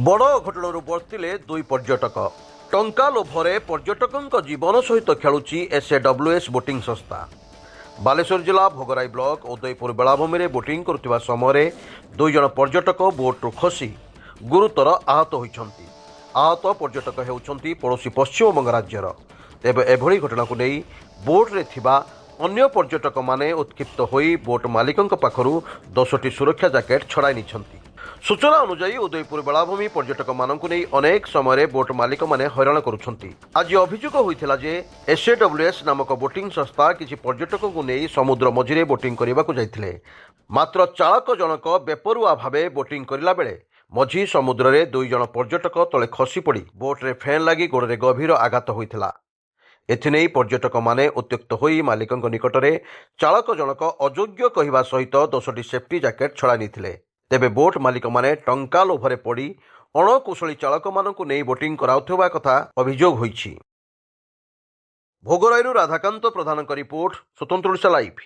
ବଡ଼ ଅଘଟଣରୁ ବର୍ତ୍ତିଲେ ଦୁଇ ପର୍ଯ୍ୟଟକ। ଟଙ୍କା ଲୋଭରେ ପର୍ଯ୍ୟଟକଙ୍କ ଜୀବନ ସହିତ ଖେଳୁଛି ଏସ୍ଏଡବ୍ଲ୍ୟୁଏସ୍ ବୋଟିଂ ସଂସ୍ଥା। ବାଲେଶ୍ୱର ଜିଲ୍ଲା ଭୋଗରାଇ ବ୍ଲକ ଉଦୟପୁର ବେଳାଭୂମିରେ ବୋଟିଂ କରୁଥିବା ସମୟରେ ଦୁଇ ଜଣ ପର୍ଯ୍ୟଟକ ବୋଟ୍ରୁ ଖସି ଗୁରୁତର ଆହତ ହୋଇଛନ୍ତି। ଆହତ ପର୍ଯ୍ୟଟକ ହେଉଛନ୍ତି ପଡ଼ୋଶୀ ପଶ୍ଚିମବଙ୍ଗ ରାଜ୍ୟର। ତେବେ ଏଭଳି ଘଟଣାକୁ ନେଇ ବୋଟ୍ରେ ଥିବା ଅନ୍ୟ ପର୍ଯ୍ୟଟକମାନେ ଉତ୍କ୍ଷିପ୍ତ ହୋଇ ବୋଟ୍ ମାଲିକଙ୍କ ପାଖରୁ 10ଟି ସୁରକ୍ଷା ଜ୍ୟାକେଟ୍ ଛଡ଼ାଇ ନେଇଛନ୍ତି। ସୂଚନା ଅନୁଯାୟୀ ଉଦୟପୁର ବେଳାଭୂମି ପର୍ଯ୍ୟଟକମାନଙ୍କୁ ନେଇ ଅନେକ ସମୟରେ ବୋଟ୍ ମାଲିକମାନେ ହଇରାଣ କରୁଛନ୍ତି। ଆଜି ଅଭିଯୋଗ ହୋଇଥିଲା ଯେ ଏସ୍ଏଡବ୍ଲ୍ୟୁଏସ୍ ନାମକ ବୋଟିଂ ସଂସ୍ଥା କିଛି ପର୍ଯ୍ୟଟକଙ୍କୁ ନେଇ ସମୁଦ୍ର ମଝିରେ ବୋଟିଂ କରିବାକୁ ଯାଇଥିଲେ। ମାତ୍ର ଚାଳକ ଜଣକ ବେପରୁଆ ଭାବେ ବୋଟିଂ କରିଲା ବେଳେ ମଝି ସମୁଦ୍ରରେ ଦୁଇ ଜଣ ପର୍ଯ୍ୟଟକ ତଳେ ଖସି ପଡ଼ି ବୋଟ୍ରେ ଫେନ୍ ଲାଗି ଗୋଡ଼ରେ ଗଭୀର ଆଘାତ ହୋଇଥିଲା। ଏଥିନେଇ ପର୍ଯ୍ୟଟକମାନେ ଉତ୍ତ୍ୟକ୍ତ ହୋଇ ମାଲିକଙ୍କ ନିକଟରେ ଚାଳକ ଜଣକ ଅଯୋଗ୍ୟ କହିବା ସହିତ 10ଟି ସେଫ୍ଟି ଜ୍ୟାକେଟ୍ ଛଡ଼ାଇ ନେଇଥିଲେ। ତେବେ ବୋଟ୍ ମାଲିକମାନେ ଟଙ୍କା ଲୋଭରେ ପଡ଼ି ଅଣକୁଶଳୀ ଚାଳକମାନଙ୍କୁ ନେଇ ବୋଟିଂ କରାଉଥିବା କଥା ଅଭିଯୋଗ ହୋଇଛି। ଭୋଗରାଇରୁ ରାଧାକାନ୍ତ ପ୍ରଧାନଙ୍କ ରିପୋର୍ଟ, ସ୍ୱତନ୍ତ୍ର ଓଡ଼ିଶା ଲାଇଭ୍।